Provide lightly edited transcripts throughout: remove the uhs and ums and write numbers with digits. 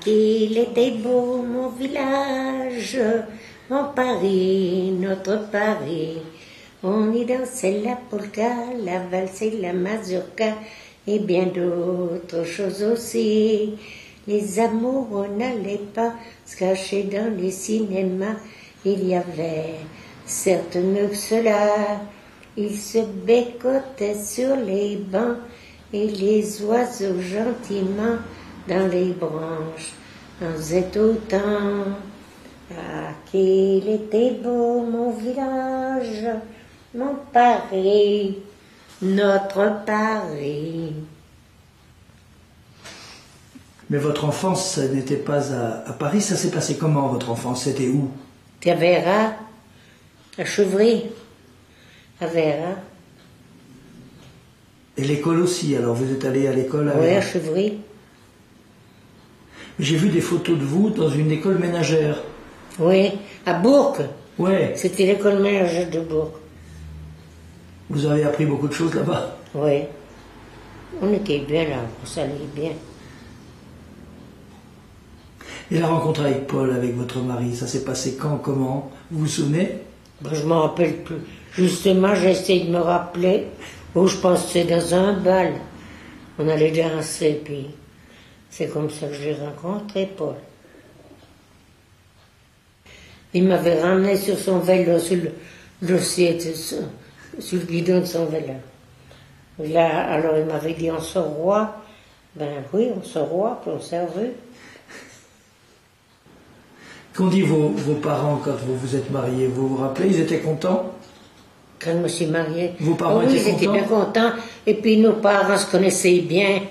qu'il était beau mon village, mon Paris, notre Paris. On y dansait la polka, la valse et la mazurka, et bien d'autres choses aussi. Les amoureux n'allaient pas se cacher dans les cinémas. Il y avait certes mieux que cela. Ils se bécotaient sur les bancs et les oiseaux gentiment dans les branches en faisaient autant. Ah, qu'il était beau mon village, mon Paris, notre Paris. Mais votre enfance, ça n'était pas à Paris, ça s'est passé comment votre enfance? C'était où? À Vera, à Chevry, à Vera. Et l'école aussi, alors vous êtes allé à l'école à Oui, Vera? à Chevry. J'ai vu des photos de vous dans une école ménagère. Oui, à Bourg. Ouais. C'était l'école ménagère de Bourg. Vous avez appris beaucoup de choses là-bas? Oui. On était bien là, on s'allait bien. Et la rencontre avec Paul, avec votre mari, ça s'est passé quand, comment? Vous vous souvenez? Ben, je ne me rappelle plus. Justement, j'essaie de me rappeler où je pensais dans un bal. On allait danser, puis c'est comme ça que je l'ai rencontré, Paul. Il m'avait ramené sur son vélo, sur le guidon de son vélo. Là, alors il m'avait dit, on se revoit. Ben oui, on se revoit, puis on s'est revus. Qu'ont dit vos parents quand vous vous êtes mariés? Vous vous rappelez, ils étaient contents? Quand je me suis mariée. Vos parents oui, étaient ils étaient contents? bien contents. Et puis nos parents se connaissaient bien,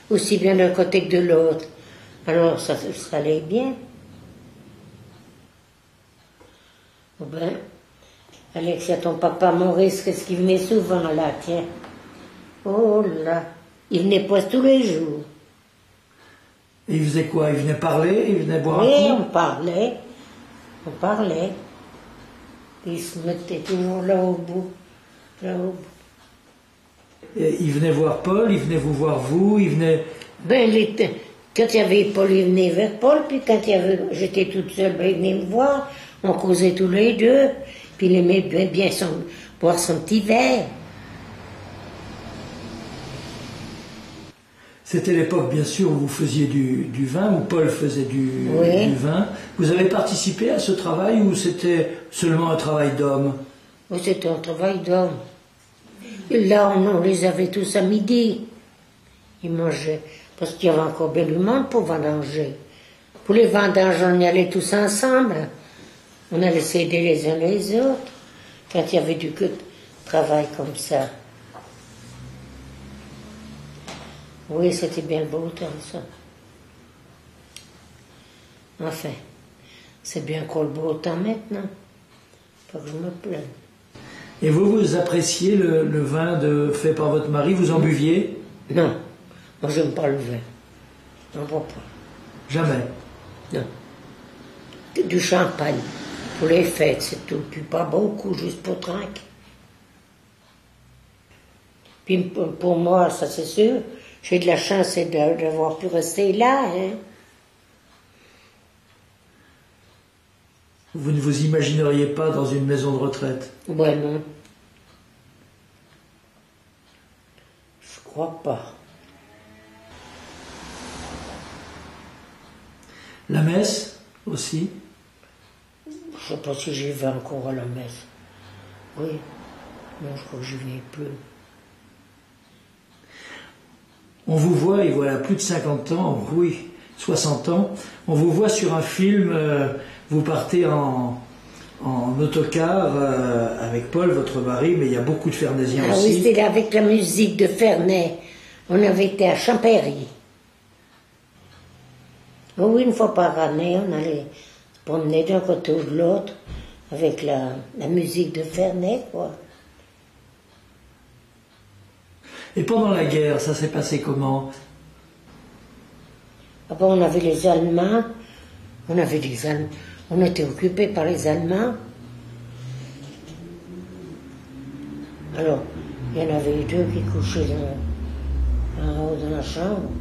aussi bien d'un côté que de l'autre. Alors ça allait bien. Ben, Alexia, ton papa Maurice, qu'est-ce qu'il venait souvent là, tiens. Oh là, il venait presque tous les jours. Et il faisait quoi? Il venait parler? Il venait boire Oui, un coup? on parlait. On parlait. Il se mettait toujours là au bout. Là au bout. Et il venait voir Paul, il venait vous voir vous, il venait... Ben, quand il y avait Paul, il venait vers Paul, puis quand j'étais toute seule, ben, il venait me voir. On causait tous les deux. Puis il aimait bien boire son petit verre. C'était l'époque, bien sûr, où vous faisiez du vin, où Paul faisait du vin. Vous avez participé à ce travail ou c'était seulement un travail d'homme? Oui, c'était un travail d'homme. Et là, on les avait tous à midi. Ils mangeaient. Parce qu'il y avait encore bien du monde pour vendanger. Pour les vendanges, on y allait tous ensemble. On allait s'aider les uns les autres. Quand il y avait du travail comme ça. Oui, c'était bien le beau temps, ça. Enfin, c'est bien qu'on le beau temps maintenant. Pas que je me plaigne. Et vous appréciez le vin fait par votre mari? Vous en buviez? Non, moi j'aime pas le vin. On ne boit pas. Jamais? Non. Du champagne. Pour les fêtes, c'est tout. Puis pas beaucoup, juste pour tranquille. Puis pour moi, ça c'est sûr, j'ai de la chance d'avoir pu rester là. Hein. Vous ne vous imagineriez pas dans une maison de retraite? Ouais, non. Je crois pas. La messe aussi? Je sais pas si j'y vais encore à la messe. Oui. Non, je crois que j'y vais plus. On vous voit, et voilà, plus de 50 ans, oui, 60 ans, on vous voit sur un film, vous partez en autocar avec Paul, votre mari, mais il y a beaucoup de Fernaisiens aussi. Ah oui, c'était avec la musique de Ferney. On avait été à Champéry. Oh oui, une fois par année, on allait se promener d'un côté ou de l'autre avec la musique de Ferney, quoi. Et pendant la guerre, ça s'est passé comment? Ah bon, on avait les Allemands, on était occupés par les Allemands. Alors, il y en avait deux qui couchaient en haut de la chambre,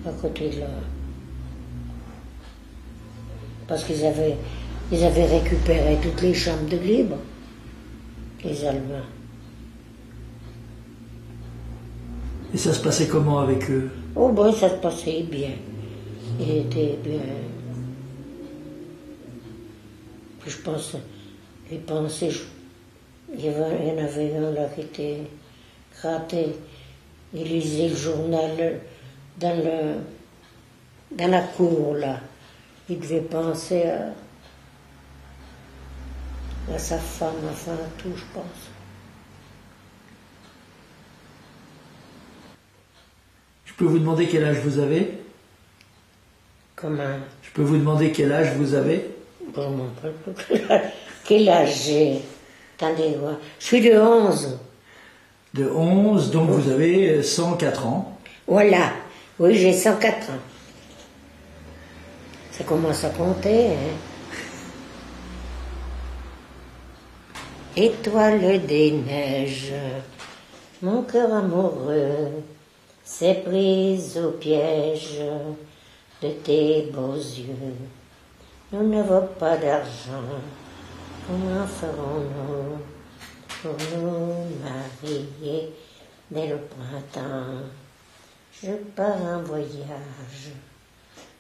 à côté de parce ils avaient récupéré toutes les chambres de libre, les Allemands. Et ça se passait comment avec eux? Oh bon, ça se passait bien. Il était bien. Je pense, il pensait, il y en avait un là qui était raté. Il lisait le journal dans la cour là. Il devait penser à sa femme, enfin à tout, je pense. Je peux vous demander quel âge vous avez? Comment? Je peux vous demander quel âge vous avez? Bon, je m'en rappelle plus. Quel âge j'ai? Attendez, je suis de 11. De 11, donc vous avez 104 ans. Voilà, oui, j'ai 104 ans. Ça commence à compter, hein. Étoile des neiges, mon cœur amoureux s'est pris au piège de tes beaux yeux. Nous n'avons pas d'argent, comment ferons-nous pour nous marier dès le printemps? Je pars en voyage,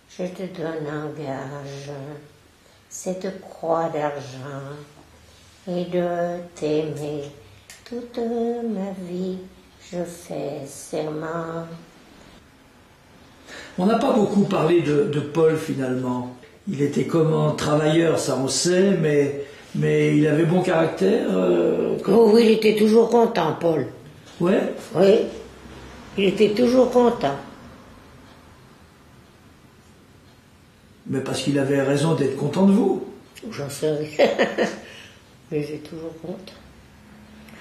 je te donne en gage cette croix d'argent et de t'aimer toute ma vie, je fais serment. On n'a pas beaucoup parlé de Paul finalement. Il était comment? Travailleur, ça on sait, mais il avait bon caractère. Oh oui, il était toujours content, Paul. Ouais. Oui, il était toujours content. Mais parce qu'il avait raison d'être content de vous. J'en sais rien. Mais j'ai toujours content.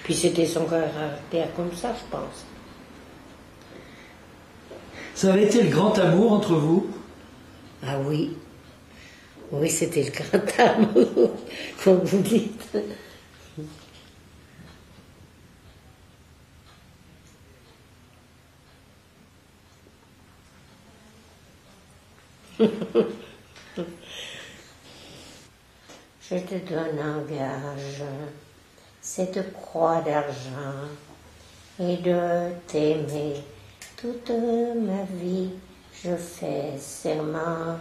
Puis c'était son caractère comme ça, je pense. Ça avait été le grand amour entre vous? Ah oui. Oui, c'était le grand amour, comme vous dites. Je te donne en gage cette croix d'argent et de t'aimer toute ma vie, je fais serment.